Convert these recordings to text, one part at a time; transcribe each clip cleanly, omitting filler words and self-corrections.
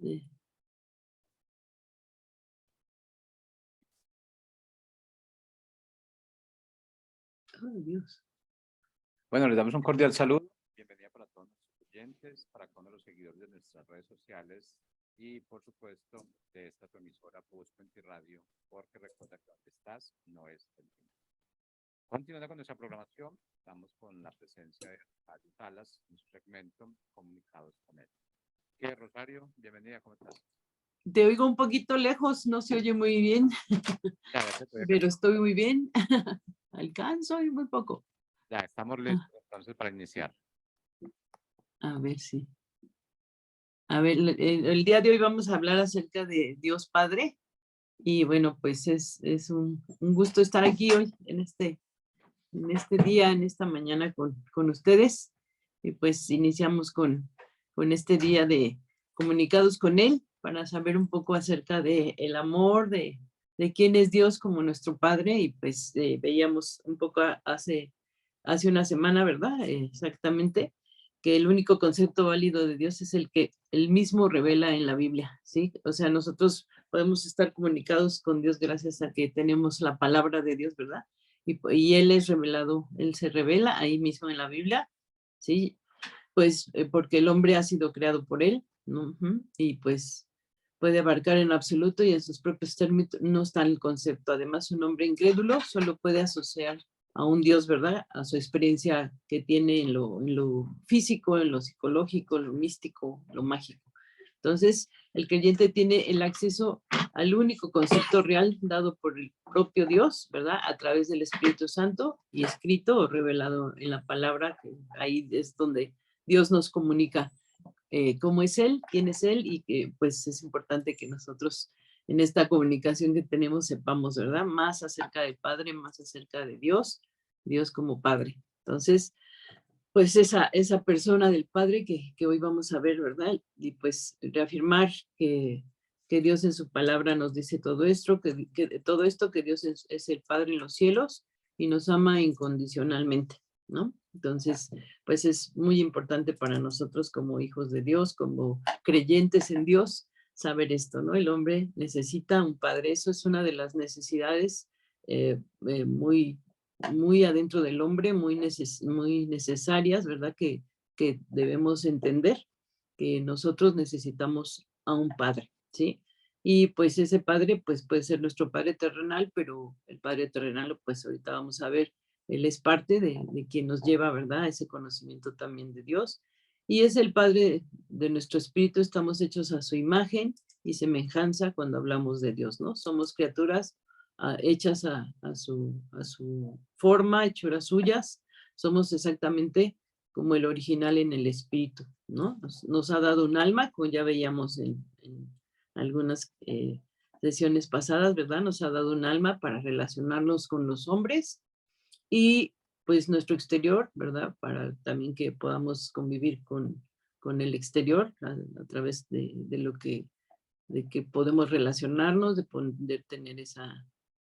Eh, oh, Dios. Bueno, les damos un cordial saludo. Bienvenida para todos nuestros oyentes, para todos los seguidores de nuestras redes sociales y, por supuesto, de esta tu emisora Voz Puente Radio, porque recuerda que donde estás no es el fin. Continuando con nuestra programación, estamos con la presencia de Rosario Salas en su segmento Comunicados con él. ¿Qué, Rosario? Bienvenida, ¿cómo estás? Te oigo un poquito lejos, no se oye muy bien, Ya, ya te estoy acá. pero estoy muy bien. Alcanzo y muy poco. Ya, estamos listos entonces para iniciar. A ver si. A ver, el día de hoy vamos a hablar acerca de Dios Padre. Y bueno, pues es un gusto estar aquí hoy en este día, en esta mañana con ustedes. Y pues iniciamos con este día de comunicados con Él para saber un poco acerca de el amor, de quién es Dios como nuestro Padre. Y pues veíamos un poco hace una semana, ¿verdad? Exactamente, que el único concepto válido de Dios es el que Él mismo revela en la Biblia, ¿sí? O sea, nosotros podemos estar comunicados con Dios gracias a que tenemos la palabra de Dios, ¿verdad? Y Él es revelado, Él se revela ahí mismo en la Biblia, ¿sí? Pues porque el hombre ha sido creado por Él, ¿no? Y pues puede abarcar en absoluto y en sus propios términos no está el concepto. Además, un hombre incrédulo solo puede asociar a un Dios, ¿verdad? A su experiencia que tiene en lo físico, en lo psicológico, en lo místico, lo mágico. Entonces, el creyente tiene el acceso al único concepto real dado por el propio Dios, ¿verdad? A través del Espíritu Santo y escrito o revelado en la palabra, que ahí es donde Dios nos comunica cómo es Él, quién es Él y que pues es importante que nosotros en esta comunicación que tenemos sepamos, ¿verdad? Más acerca del Padre, más acerca de Dios, Dios como Padre. Entonces, pues esa persona del Padre que hoy vamos a ver, ¿verdad? Y pues reafirmar que Dios en su palabra nos dice todo esto, todo esto, que Dios es el Padre en los cielos y nos ama incondicionalmente, ¿no? Entonces, pues es muy importante para nosotros como hijos de Dios, como creyentes en Dios, saber esto, ¿no? El hombre necesita un padre, eso es una de las necesidades muy muy adentro del hombre, muy necesarias, ¿verdad? Que debemos entender que nosotros necesitamos a un padre, ¿sí? Y pues ese padre, pues puede ser nuestro padre terrenal, pero el padre terrenal, pues ahorita vamos a ver, él es parte de quien nos lleva, ¿verdad? A ese conocimiento también de Dios. Y es el padre de nuestro espíritu, estamos hechos a su imagen y semejanza cuando hablamos de Dios, ¿no? Somos criaturas hechas a su forma, hechuras suyas, somos exactamente como el original en el espíritu, ¿no? Nos ha dado un alma, como ya veíamos en algunas sesiones pasadas, ¿verdad? Nos ha dado un alma para relacionarnos con los hombres y pues nuestro exterior, ¿verdad? Para también que podamos convivir con el exterior a través de lo de que podemos relacionarnos, de poder tener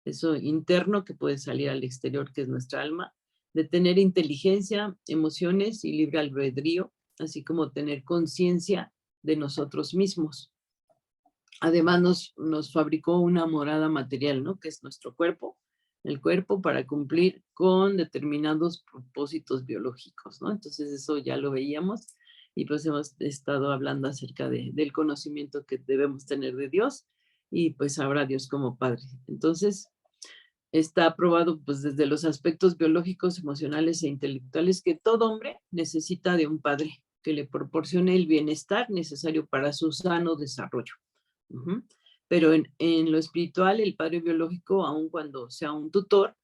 eso interno que puede salir al exterior, que es nuestra alma, de tener inteligencia, emociones y libre albedrío, así como tener conciencia de nosotros mismos. Además nos fabricó una morada material, ¿no? Que es nuestro cuerpo, el cuerpo para cumplir con determinados propósitos biológicos, ¿no? Entonces eso ya lo veíamos y pues hemos estado hablando acerca del conocimiento que debemos tener de Dios y pues ahora Dios como Padre. Entonces está probado pues desde los aspectos biológicos, emocionales e intelectuales que todo hombre necesita de un padre que le proporcione el bienestar necesario para su sano desarrollo. Pero en lo espiritual, el padre biológico, aun cuando sea un tutor,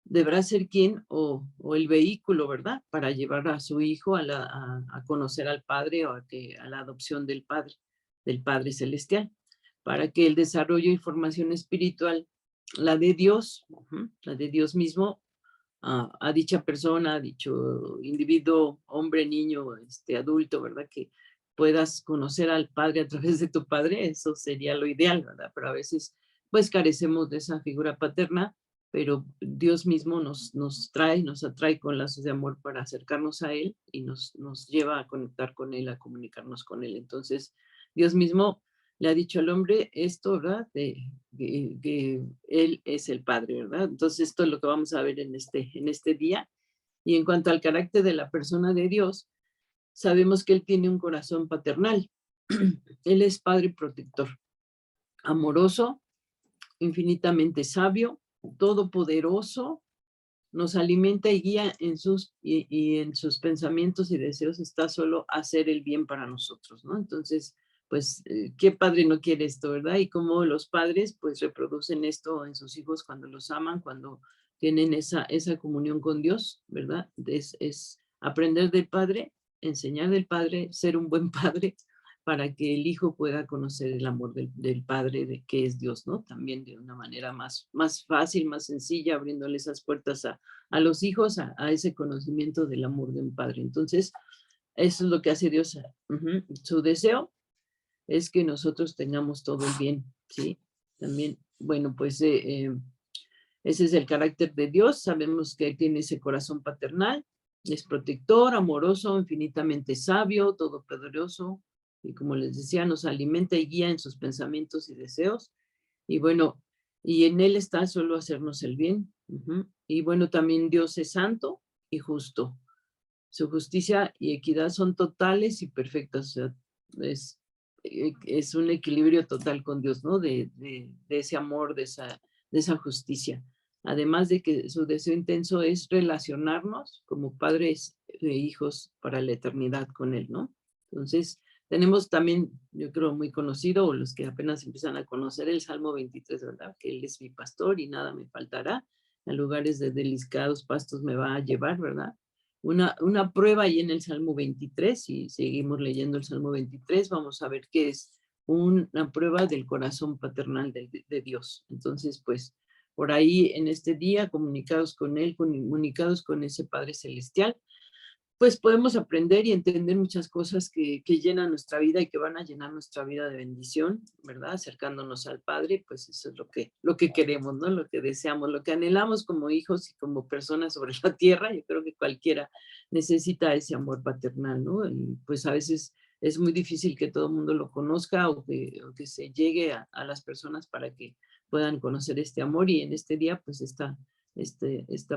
deberá ser quien o el vehículo, ¿verdad? Para llevar a su hijo a conocer al Padre o a la adopción del Padre Celestial, para que el desarrollo y formación espiritual, la de Dios, la de Dios mismo, a dicha persona, a dicho individuo, hombre, niño, adulto, ¿verdad? Que puedas conocer al Padre a través de tu Padre, eso sería lo ideal, ¿verdad? Pero a veces, pues carecemos de esa figura paterna, pero Dios mismo nos atrae con lazos de amor para acercarnos a Él y nos lleva a conectar con Él, a comunicarnos con Él. Entonces, Dios mismo le ha dicho al hombre esto, ¿verdad? Que él es el Padre, ¿verdad? Entonces esto es lo que vamos a ver en este día. Y en cuanto al carácter de la persona de Dios, sabemos que Él tiene un corazón paternal. Él es Padre protector, amoroso, infinitamente sabio, todopoderoso, nos alimenta y guía y en sus pensamientos y deseos está solo hacer el bien para nosotros, ¿no? Entonces, pues, ¿qué padre no quiere esto, verdad? Y cómo los padres, pues, reproducen esto en sus hijos cuando los aman, cuando tienen esa comunión con Dios, ¿verdad? Es aprender del Padre, enseñar del Padre, ser un buen padre, para que el hijo pueda conocer el amor del Padre, de que es Dios, ¿no? También de una manera más fácil, más sencilla, abriéndole esas puertas a los hijos a ese conocimiento del amor de un padre. Entonces, eso es lo que hace Dios. Su deseo es que nosotros tengamos todo el bien, ¿sí? También, bueno, pues ese es el carácter de Dios. Sabemos que Él tiene ese corazón paternal, es protector, amoroso, infinitamente sabio, todopoderoso, y como les decía, nos alimenta y guía en sus pensamientos y deseos. Y bueno, y en Él está solo hacernos el bien. Y bueno, también Dios es santo y justo. Su justicia y equidad son totales y perfectas. O sea, es un equilibrio total con Dios, ¿no? De ese amor, de esa justicia. Además de que su deseo intenso es relacionarnos como padres e hijos para la eternidad con Él, ¿no? Entonces, tenemos también, yo creo, muy conocido, o los que apenas empiezan a conocer el Salmo 23, ¿verdad? Que Él es mi pastor y nada me faltará. A lugares de delicados pastos me va a llevar, ¿verdad? Una prueba ahí en el Salmo 23, si seguimos leyendo el Salmo 23, vamos a ver que es una prueba del corazón paternal de Dios. Entonces, pues, por ahí en este día, comunicados con Él, comunicados con ese Padre Celestial, pues podemos aprender y entender muchas cosas que llenan nuestra vida y que van a llenar nuestra vida de bendición, ¿verdad? Acercándonos al Padre, pues eso es lo que queremos, ¿no? Lo que deseamos, lo que anhelamos como hijos y como personas sobre la tierra. Yo creo que cualquiera necesita ese amor paternal, ¿no? Y pues a veces es muy difícil que todo el mundo lo conozca o que se llegue a las personas para que puedan conocer este amor y en este día, pues esta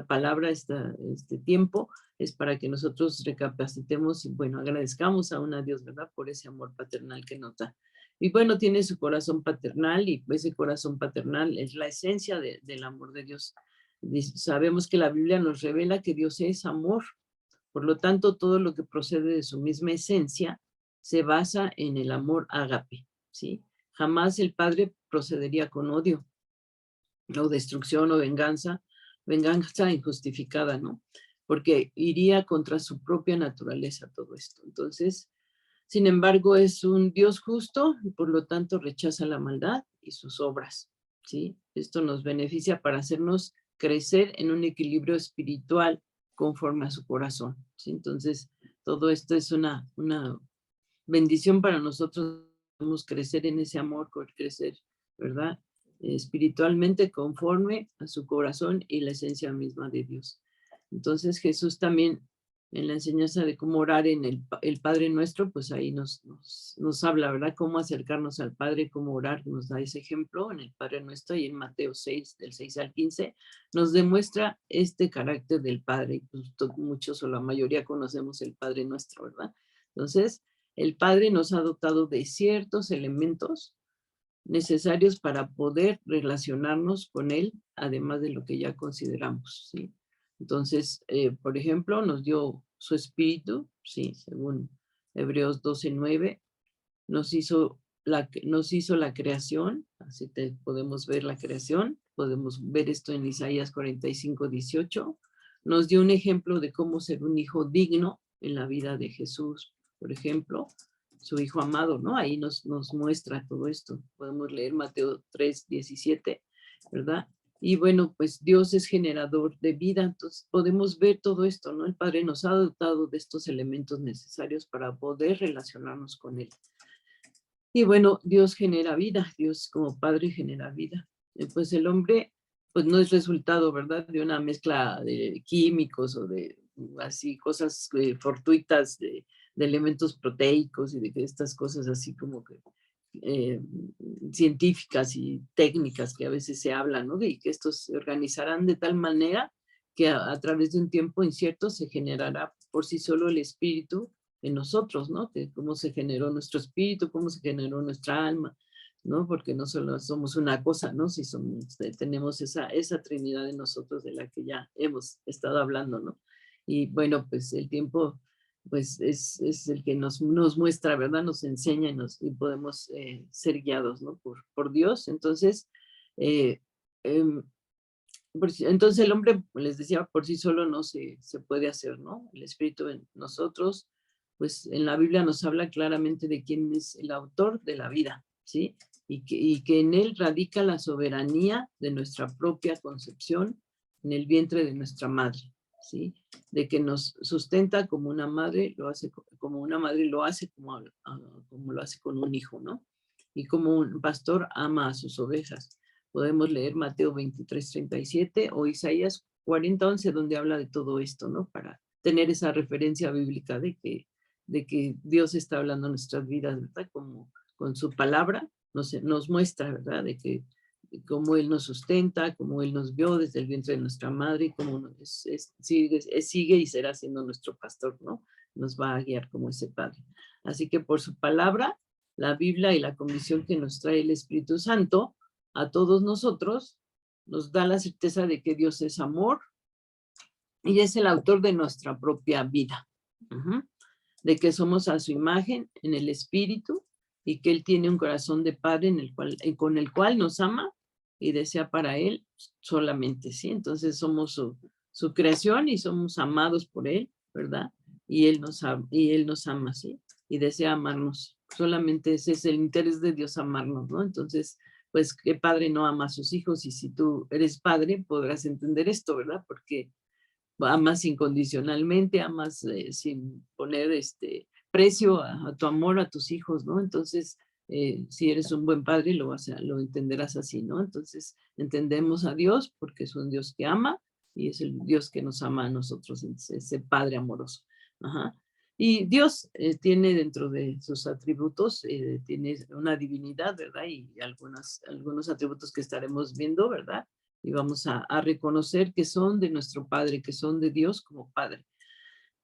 palabra, este tiempo es para que nosotros recapacitemos y, bueno, agradezcamos a un Dios, ¿verdad? Por ese amor paternal que nos da. Y bueno, tiene su corazón paternal y ese corazón paternal es la esencia del amor de Dios. Sabemos que la Biblia nos revela que Dios es amor, por lo tanto, todo lo que procede de su misma esencia se basa en el amor ágape, ¿sí? Jamás el Padre procedería con odio, o destrucción o venganza injustificada, ¿no? Porque iría contra su propia naturaleza todo esto. Entonces, sin embargo, es un Dios justo y por lo tanto rechaza la maldad y sus obras, ¿sí? Esto nos beneficia para hacernos crecer en un equilibrio espiritual conforme a su corazón, ¿sí? Entonces, todo esto es una bendición para nosotros. Podemos crecer en ese amor, crecer, ¿verdad? Espiritualmente conforme a su corazón y la esencia misma de Dios. Entonces Jesús también en la enseñanza de cómo orar en el Padre Nuestro, pues ahí nos habla, ¿verdad? Cómo acercarnos al Padre, cómo orar, nos da ese ejemplo en el Padre Nuestro y en Mateo 6, del 6 al 15, nos demuestra este carácter del Padre. Y pues muchos o la mayoría conocemos el Padre Nuestro, ¿verdad? Entonces, el Padre nos ha dotado de ciertos elementos necesarios para poder relacionarnos con Él, además de lo que ya consideramos, ¿sí? Entonces, por ejemplo, nos dio su espíritu, ¿sí? Según Hebreos 12:9, nos hizo la creación, así podemos ver la creación, podemos ver esto en Isaías 45:18, nos dio un ejemplo de cómo ser un hijo digno en la vida de Jesús, por ejemplo, su hijo amado, ¿no? Ahí nos muestra todo esto. Podemos leer Mateo 3:17, ¿verdad? Y bueno, pues Dios es generador de vida, entonces podemos ver todo esto, ¿no? El Padre nos ha dotado de estos elementos necesarios para poder relacionarnos con Él. Y bueno, Dios genera vida, Dios como Padre genera vida. Pues el hombre, pues no es resultado, ¿verdad? De una mezcla de químicos o de así cosas fortuitas de elementos proteicos y de estas cosas así como científicas y técnicas que a veces se hablan, ¿no? Y que estos se organizarán de tal manera que a través de un tiempo incierto se generará por sí solo el espíritu en nosotros, ¿no? Que cómo se generó nuestro espíritu, cómo se generó nuestra alma, ¿no? Porque no solo somos una cosa, ¿no? Si somos, tenemos esa Trinidad en nosotros de la que ya hemos estado hablando, ¿no? Y bueno, pues el tiempo pues es el que nos muestra, ¿verdad? Nos enseña y podemos ser guiados, ¿no? Por Dios. Entonces, eh, em, entonces el hombre, les decía, por sí solo no se puede hacer, ¿no? El Espíritu en nosotros, pues en la Biblia nos habla claramente de quién es el autor de la vida, ¿sí? Y que en él radica la soberanía de nuestra propia concepción en el vientre de nuestra madre, ¿sí? De que nos sustenta como una madre lo hace, como una madre lo hace, como lo hace con un hijo, ¿no? Y como un pastor ama a sus ovejas. Podemos leer Mateo 23:37 o Isaías 40:11, donde habla de todo esto, ¿no? Para tener esa referencia bíblica de que Dios está hablando en nuestras vidas, ¿verdad? Como con su palabra nos muestra, ¿verdad? De que cómo Él nos sustenta, cómo Él nos vio desde el vientre de nuestra madre, cómo sigue y será siendo nuestro pastor, ¿no? Nos va a guiar como ese Padre. Así que por su palabra, la Biblia y la comisión que nos trae el Espíritu Santo, a todos nosotros, nos da la certeza de que Dios es amor y es el autor de nuestra propia vida. De que somos a su imagen en el Espíritu y que Él tiene un corazón de Padre con el cual nos ama y desea para Él solamente, ¿sí? Entonces somos su creación y somos amados por Él, ¿verdad? Y Él nos ama, ¿sí? Y desea amarnos. Solamente ese es el interés de Dios, amarnos, ¿no? Entonces, pues, ¿qué padre no ama a sus hijos? Y si tú eres padre, podrás entender esto, ¿verdad? Porque amas incondicionalmente, amas sin poner precio a tu amor a tus hijos, ¿no? Entonces, si eres un buen padre, lo entenderás así, ¿no? Entonces, entendemos a Dios porque es un Dios que ama y es el Dios que nos ama a nosotros, ese Padre amoroso. Ajá. Y Dios tiene dentro de sus atributos, tiene una divinidad, ¿verdad? Y algunos atributos que estaremos viendo, ¿verdad? Y vamos a reconocer que son de nuestro Padre, que son de Dios como Padre.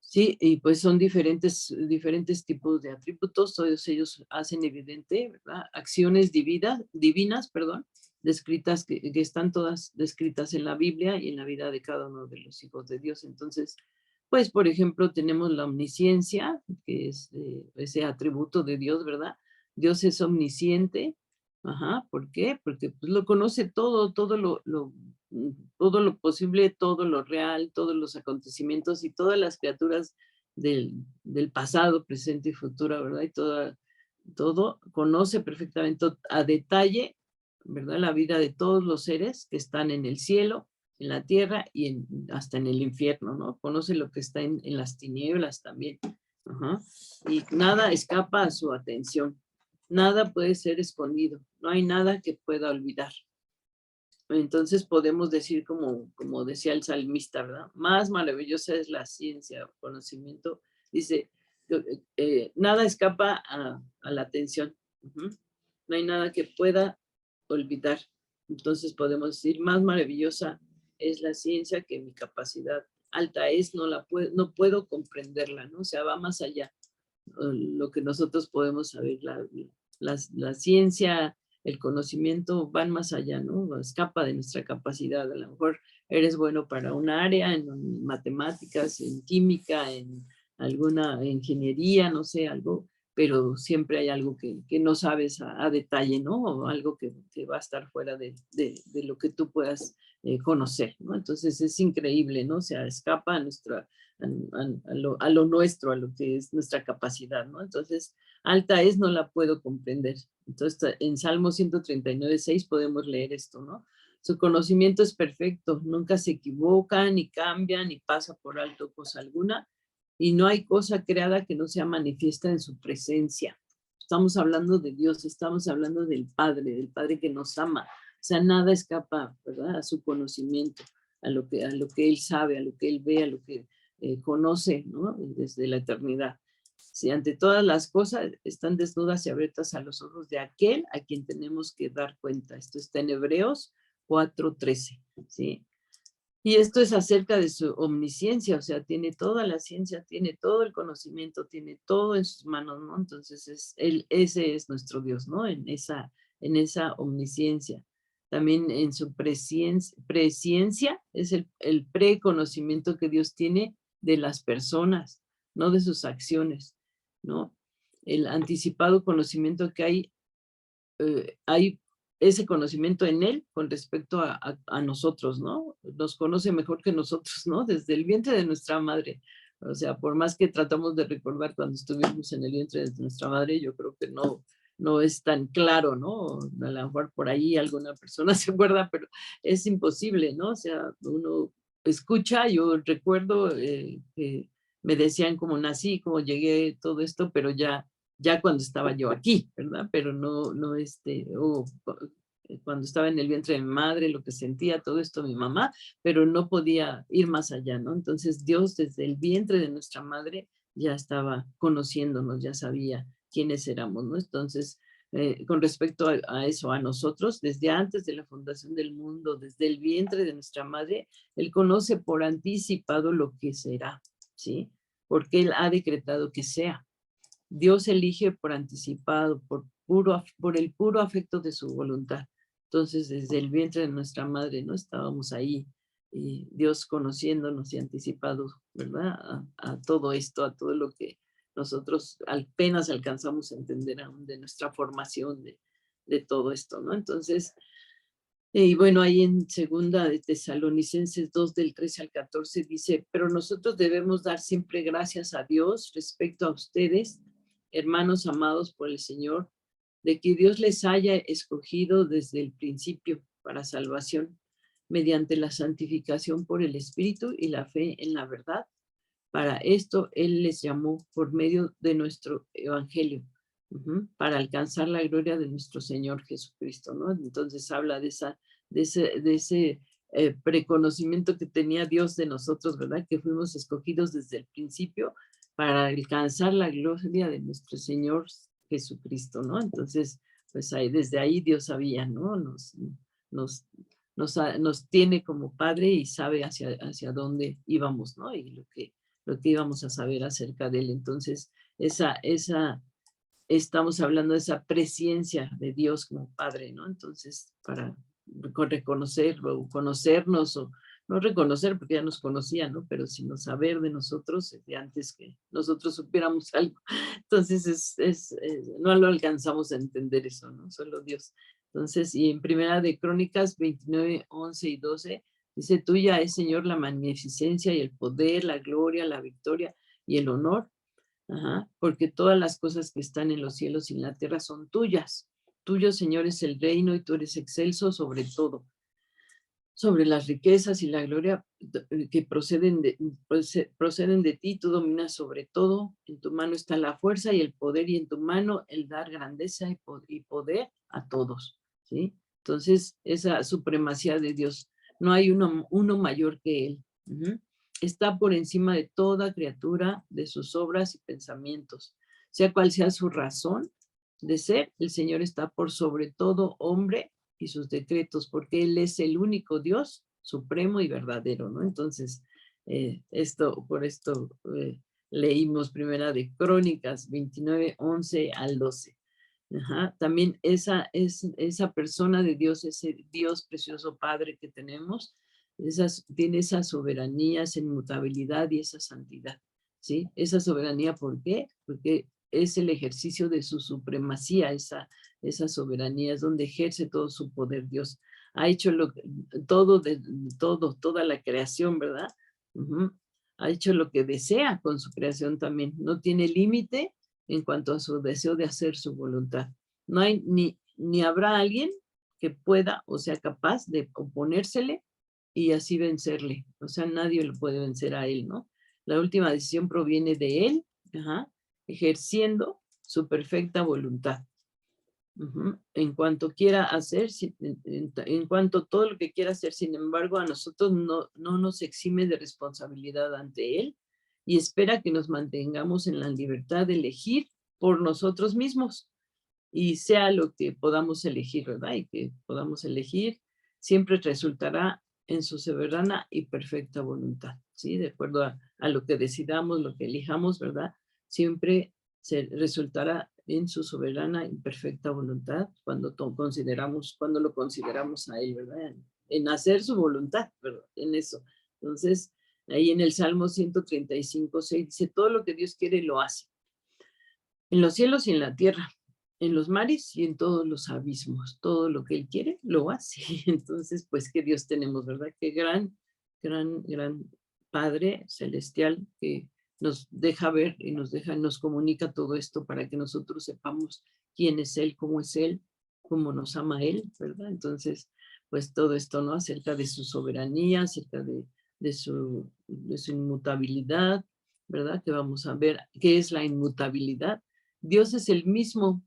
Sí, y pues son diferentes tipos de atributos, todos ellos hacen evidente, ¿verdad? Acciones divinas, perdón, descritas, que están todas descritas en la Biblia y en la vida de cada uno de los hijos de Dios. Entonces, pues, por ejemplo, tenemos la omnisciencia, que es ese atributo de Dios, ¿verdad? Dios es omnisciente. Ajá, ¿por qué? Porque pues, lo conoce todo lo posible, todo lo real, todos los acontecimientos y todas las criaturas del pasado, presente y futuro, ¿verdad? Y todo conoce perfectamente a detalle, ¿verdad? La vida de todos los seres que están en el cielo, en la tierra y hasta en el infierno, ¿no? Conoce lo que está en las tinieblas también. Ajá. Y nada escapa a su atención. Nada puede ser escondido. No hay nada que pueda olvidar. Entonces podemos decir, como decía el salmista, ¿verdad? Más maravillosa es la ciencia, conocimiento. Dice, nada escapa a la atención. No hay nada que pueda olvidar. Entonces podemos decir, más maravillosa es la ciencia que mi capacidad alta es, no puedo comprenderla, ¿no? O sea, va más allá lo que nosotros podemos saber. La ciencia, el conocimiento van más allá, ¿no? Escapa de nuestra capacidad. A lo mejor eres bueno para un área, en matemáticas, en química, en alguna ingeniería, no sé, algo, pero siempre hay algo que no sabes a detalle, ¿no? O algo que va a estar fuera de lo que tú puedas conocer, ¿no? Entonces es increíble, ¿no? O sea, escapa a lo nuestro, a lo que es nuestra capacidad, ¿no? Entonces, alta es, no la puedo comprender. Entonces, en Salmo 139:6 podemos leer esto, ¿no? Su conocimiento es perfecto, nunca se equivoca, ni cambia, ni pasa por alto cosa alguna, y no hay cosa creada que no sea manifiesta en su presencia. Estamos hablando de Dios, estamos hablando del Padre que nos ama. O sea, nada escapa, ¿verdad? A su conocimiento, a lo que Él sabe, a lo que Él ve, a lo que conoce, ¿no? Desde la eternidad. Si ante todas las cosas están desnudas y abiertas a los ojos de aquel a quien tenemos que dar cuenta. Esto está en Hebreos 4:13, ¿sí? Y esto es acerca de su omnisciencia, o sea, tiene toda la ciencia, tiene todo el conocimiento, tiene todo en sus manos, ¿no? Entonces, ese es nuestro Dios, ¿no? En esa omnisciencia. También en su presciencia es el preconocimiento que Dios tiene de las personas, no de sus acciones, ¿no? El anticipado conocimiento que hay ese conocimiento en él con respecto a nosotros, ¿no? Nos conoce mejor que nosotros, ¿no? Desde el vientre de nuestra madre. O sea, por más que tratamos de recordar cuando estuvimos en el vientre de nuestra madre, yo creo que no es tan claro, ¿no? A lo mejor por ahí alguna persona se acuerda, pero es imposible, ¿no? O sea, uno escucha, yo recuerdo que me decían cómo nací, cómo llegué, todo esto, pero ya cuando estaba yo aquí, ¿verdad? Pero cuando estaba en el vientre de mi madre, lo que sentía, todo esto mi mamá, pero no podía ir más allá, ¿no? Entonces Dios desde el vientre de nuestra madre ya estaba conociéndonos, ya sabía quiénes éramos, ¿no? Entonces, con respecto a eso, a nosotros, desde antes de la fundación del mundo, desde el vientre de nuestra madre, Él conoce por anticipado lo que será, ¿sí? Porque Él ha decretado que sea. Dios elige por anticipado, por el puro afecto de su voluntad. Entonces, desde el vientre de nuestra madre, ¿no? Estábamos ahí, y Dios conociéndonos y anticipado, ¿verdad? A todo esto, a todo lo que nosotros apenas alcanzamos a entender aún de nuestra formación, de todo esto, ¿no? Entonces, y bueno, ahí en segunda de Tesalonicenses 2 del 13 al 14 dice, pero nosotros debemos dar siempre gracias a Dios respecto a ustedes, hermanos amados por el Señor, de que Dios les haya escogido desde el principio para salvación, mediante la santificación por el Espíritu y la fe en la verdad. Para esto Él les llamó por medio de nuestro Evangelio, para alcanzar la gloria de nuestro Señor Jesucristo, ¿no? Entonces habla de ese preconocimiento que tenía Dios de nosotros, ¿verdad? Que fuimos escogidos desde el principio para alcanzar la gloria de nuestro Señor Jesucristo, ¿no? Entonces, pues desde ahí Dios sabía, ¿no? Nos, nos tiene como Padre y sabe hacia dónde íbamos, ¿no? Y lo que íbamos a saber acerca de él. Entonces, estamos hablando de esa presciencia de Dios como Padre, ¿no? Entonces, para reconocerlo, conocernos, o no reconocer porque ya nos conocía, ¿no? Pero sino saber de nosotros de antes que nosotros supiéramos algo. Entonces, no lo alcanzamos a entender eso, ¿no? Solo Dios. Entonces, y en Primera de Crónicas 29, 11 y 12, dice, tuya es, Señor, la magnificencia y el poder, la gloria, la victoria y el honor. Ajá, porque todas las cosas que están en los cielos y en la tierra son tuyas. Tuyo, Señor, es el reino y tú eres excelso sobre todo. Sobre las riquezas y la gloria que proceden de ti, tú dominas sobre todo. En tu mano está la fuerza y el poder, y en tu mano el dar grandeza y poder a todos, ¿sí? Entonces, esa supremacía de Dios, no hay uno mayor que Él. Está por encima de toda criatura, de sus obras y pensamientos. Sea cual sea su razón de ser, el Señor está por sobre todo hombre y sus decretos, porque Él es el único Dios supremo y verdadero, ¿no? Entonces, por esto leímos Primera de Crónicas 29, 11 al 12. Ajá. También esa persona de Dios, ese Dios precioso Padre que tenemos, tiene esa soberanía, esa inmutabilidad y esa santidad, ¿sí? Esa soberanía, ¿por qué? Porque es el ejercicio de su supremacía, esa soberanía es donde ejerce todo su poder Dios. Ha hecho toda la creación, ¿verdad? Ha hecho lo que desea con su creación también. No tiene límite en cuanto a su deseo de hacer su voluntad. No hay ni habrá alguien que pueda o sea capaz de oponérsele y así vencerle. O sea, nadie lo puede vencer a él, ¿no? La última decisión proviene de él, ejerciendo su perfecta voluntad. En cuanto quiera hacer, en cuanto todo lo que quiera hacer, sin embargo, a nosotros no nos exime de responsabilidad ante él, y espera que nos mantengamos en la libertad de elegir por nosotros mismos y sea lo que podamos elegir, ¿verdad? Y que podamos elegir siempre resultará en su soberana y perfecta voluntad, ¿sí? De acuerdo a lo que decidamos, lo que elijamos, ¿verdad? Siempre se resultará en su soberana y perfecta voluntad cuando cuando lo consideramos a él, ¿verdad? En hacer su voluntad, ¿verdad? En eso. Entonces, ahí en el Salmo 135:6 dice, todo lo que Dios quiere lo hace, en los cielos y en la tierra, en los mares y en todos los abismos. Todo lo que Él quiere, lo hace. Entonces, pues, qué Dios tenemos, ¿verdad? Qué gran Padre celestial que nos deja ver y nos comunica todo esto para que nosotros sepamos quién es Él, cómo nos ama Él, ¿verdad? Entonces, pues todo esto, ¿no? Acerca de su soberanía, acerca de su inmutabilidad, ¿verdad? Que vamos a ver qué es la inmutabilidad. Dios es el mismo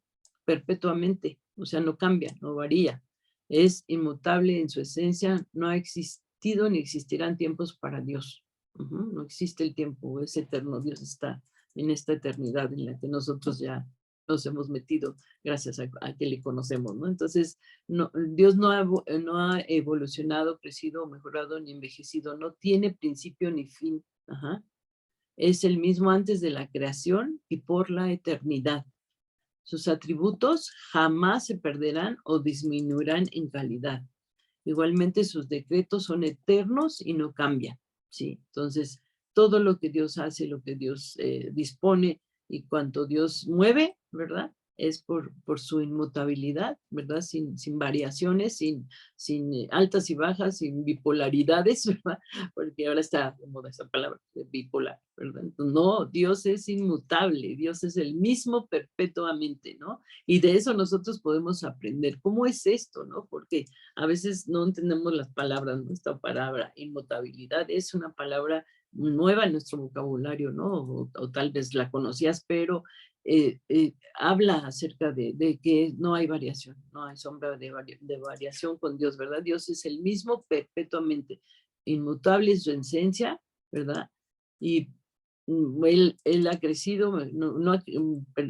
perpetuamente, o sea, no cambia, no varía, es inmutable en su esencia, no ha existido ni existirán tiempos para Dios. No existe el tiempo, es eterno, Dios está en esta eternidad en la que nosotros ya nos hemos metido gracias a que le conocemos, ¿no? Entonces, no, Dios no ha evolucionado, crecido, mejorado, ni envejecido, no tiene principio ni fin. Es el mismo antes de la creación y por la eternidad. Sus atributos jamás se perderán o disminuirán en calidad. Igualmente sus decretos son eternos y no cambian, ¿sí? Entonces, todo lo que Dios hace, lo que Dios dispone y cuanto Dios mueve, ¿verdad? Es por su inmutabilidad, ¿verdad? Sin variaciones, sin altas y bajas, sin bipolaridades, ¿verdad? Porque ahora está de moda esa palabra, de bipolar, ¿verdad? No, Dios es inmutable, Dios es el mismo perpetuamente, ¿no? Y de eso nosotros podemos aprender. ¿Cómo es esto, no? Porque a veces no entendemos las palabras, ¿no? Esta palabra inmutabilidad es una palabra nueva en nuestro vocabulario, ¿no? O tal vez la conocías, pero habla acerca de que no hay variación, no hay sombra de variación con Dios, ¿verdad? Dios es el mismo perpetuamente, inmutable en su esencia, ¿verdad? Y él ha crecido,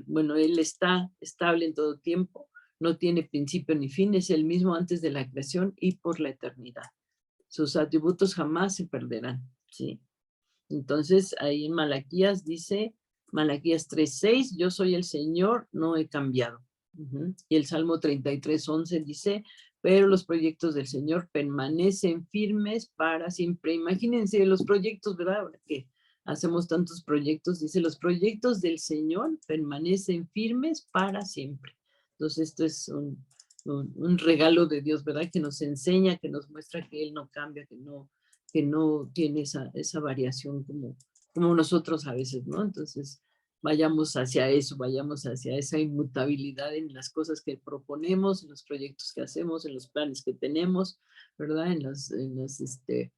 bueno, él está estable en todo tiempo, no tiene principio ni fin, es el mismo antes de la creación y por la eternidad. Sus atributos jamás se perderán, ¿sí? Entonces, ahí en Malaquías dice, Malaquías 3:6, yo soy el Señor, no he cambiado. Y el Salmo 33:11 dice, pero los proyectos del Señor permanecen firmes para siempre. Imagínense los proyectos, ¿verdad? Ahora que hacemos tantos proyectos, dice, los proyectos del Señor permanecen firmes para siempre. Entonces, esto es un regalo de Dios, ¿verdad? Que nos enseña, que nos muestra que Él no cambia, que no tiene esa variación como nosotros a veces, ¿no? Entonces, vayamos hacia eso, vayamos hacia esa inmutabilidad en las cosas que proponemos, en los proyectos que hacemos, en los planes que tenemos, ¿verdad? En las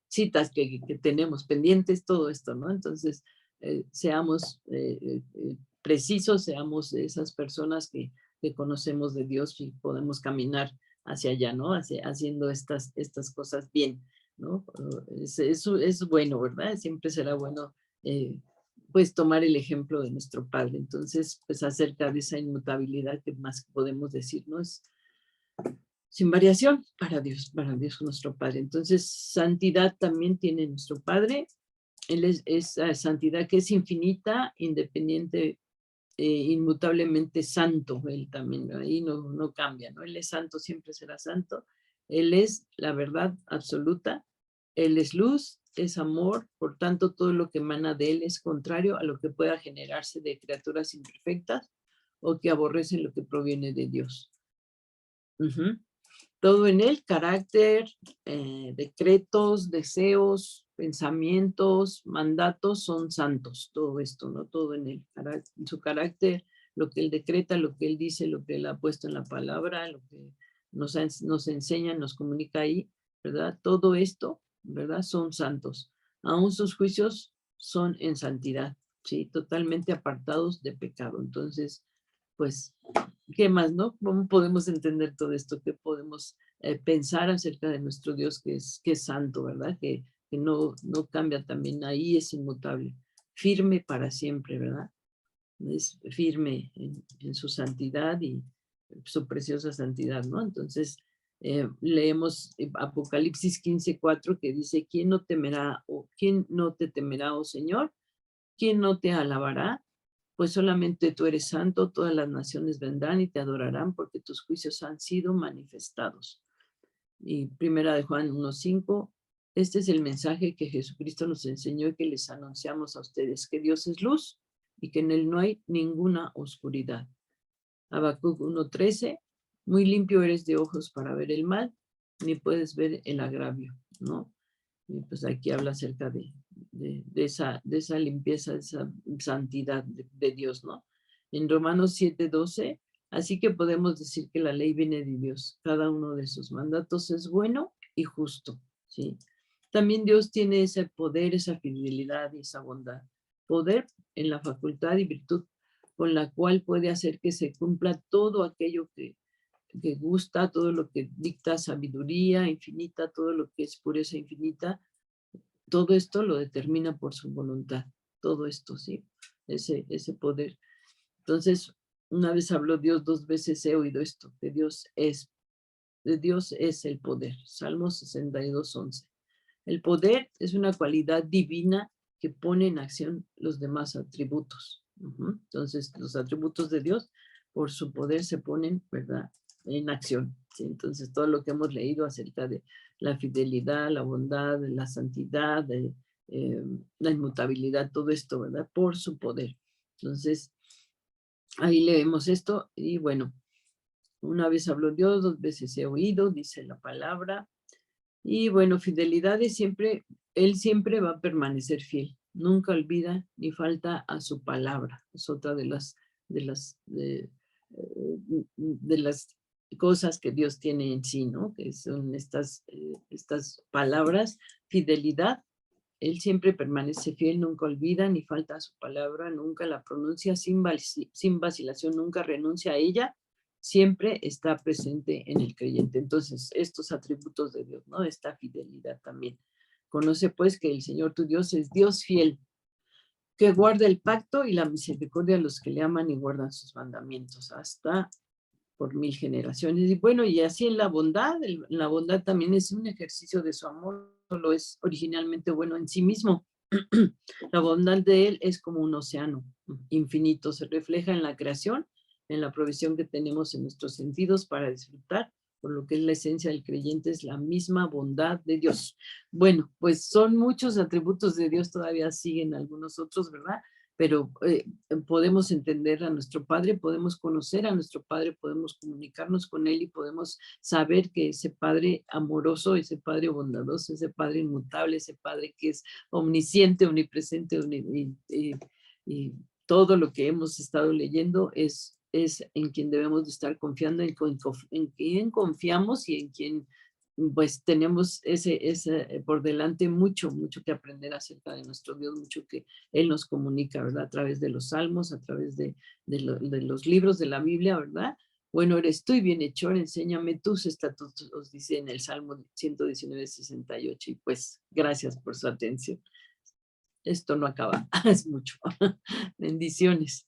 citas que tenemos pendientes, todo esto, ¿no? Entonces, seamos precisos, seamos esas personas que conocemos de Dios y podemos caminar hacia allá, ¿no? Haciendo estas cosas bien, ¿no? Es bueno, ¿verdad? Siempre será bueno, pues, tomar el ejemplo de nuestro Padre. Entonces, pues, acerca de esa inmutabilidad, que más podemos decir, ¿no? Es sin variación para Dios nuestro Padre. Entonces, santidad también tiene nuestro Padre. Él es santidad que es infinita, independiente, inmutablemente santo. Él también, ¿no? Ahí no cambia, ¿no? Él es santo, siempre será santo. Él es la verdad absoluta. Él es luz, es amor, por tanto, todo lo que emana de él es contrario a lo que pueda generarse de criaturas imperfectas o que aborrecen lo que proviene de Dios. Todo en él, carácter, decretos, deseos, pensamientos, mandatos, son santos, todo esto, ¿no? Todo en él, su carácter, lo que él decreta, lo que él dice, lo que él ha puesto en la palabra, lo que nos enseña, nos comunica ahí, ¿verdad? Todo esto, ¿verdad? Son santos. Aún sus juicios son en santidad, ¿sí? Totalmente apartados de pecado. Entonces, pues, ¿qué más, no? ¿Cómo podemos entender todo esto? ¿Qué podemos pensar acerca de nuestro Dios que es santo, ¿verdad? Que no cambia también, ahí es inmutable. firme para siempre, ¿verdad? Es firme en su santidad y su preciosa santidad, ¿no? Entonces, leemos Apocalipsis 15:4 que dice, ¿quién no temerá o quién no te temerá, oh Señor? ¿Quién no te alabará? Pues solamente tú eres santo, todas las naciones vendrán y te adorarán porque tus juicios han sido manifestados. Y primera de Juan 1:5, este es el mensaje que Jesucristo nos enseñó y que les anunciamos a ustedes, que Dios es luz y que en él no hay ninguna oscuridad. Habacuc 1:13, muy limpio eres de ojos para ver el mal, ni puedes ver el agravio, ¿no? Y pues aquí habla acerca de esa limpieza, de esa santidad de Dios, ¿no? En Romanos 7:12, así que podemos decir que la ley viene de Dios. Cada uno de sus mandatos es bueno y justo, ¿sí? También Dios tiene ese poder, esa fidelidad y esa bondad. Poder en la facultad y virtud con la cual puede hacer que se cumpla todo aquello que gusta, todo lo que dicta sabiduría infinita, todo lo que es pureza infinita, todo esto lo determina por su voluntad, todo esto, ¿sí? Ese poder. Entonces, una vez habló Dios, 2 veces he oído esto, que de Dios es el poder. Salmo 62:11. El poder es una cualidad divina que pone en acción los demás atributos. Entonces, los atributos de Dios, por su poder, se ponen, ¿verdad?, en acción. ¿Sí? Entonces, todo lo que hemos leído acerca de la fidelidad, la bondad, la santidad, la inmutabilidad, todo esto, ¿verdad?, por su poder. Entonces, ahí leemos esto y bueno, una vez habló Dios, 2 veces he oído, dice la palabra. Y bueno, fidelidad es siempre, él siempre va a permanecer fiel. Nunca olvida ni falta a su palabra. Es otra de las, de las cosas que Dios tiene en sí, ¿no? Que son estas palabras, fidelidad. Él siempre permanece fiel, nunca olvida ni falta a su palabra, nunca la pronuncia sin vacilación, nunca renuncia a ella, siempre está presente en el creyente. Entonces, estos atributos de Dios, ¿no? Esta fidelidad también. Conoce pues que el Señor tu Dios es Dios fiel, que guarda el pacto y la misericordia a los que le aman y guardan sus mandamientos hasta por 1000 generaciones. Y bueno, y así en la bondad también es un ejercicio de su amor, solo es originalmente bueno en sí mismo. La bondad de él es como un océano infinito, se refleja en la creación, en la provisión que tenemos en nuestros sentidos para disfrutar, por lo que es la esencia del creyente, es la misma bondad de Dios. Bueno, pues son muchos atributos de Dios, todavía siguen algunos otros, ¿verdad? Pero podemos entender a nuestro Padre, podemos conocer a nuestro Padre, podemos comunicarnos con Él y podemos saber que ese Padre amoroso, ese Padre bondadoso, ese Padre inmutable, ese Padre que es omnisciente, omnipresente, y todo lo que hemos estado leyendo es en quien debemos de estar confiando, en quien confiamos y en quien pues tenemos ese por delante mucho, mucho que aprender acerca de nuestro Dios, mucho que Él nos comunica, ¿verdad? A través de los salmos, a través de los libros de la Biblia, ¿verdad? Bueno eres tú y bienhechor, enséñame tus estatutos, dice en el Salmo 119:68. Y pues, gracias por su atención. Esto no acaba, es mucho. Bendiciones.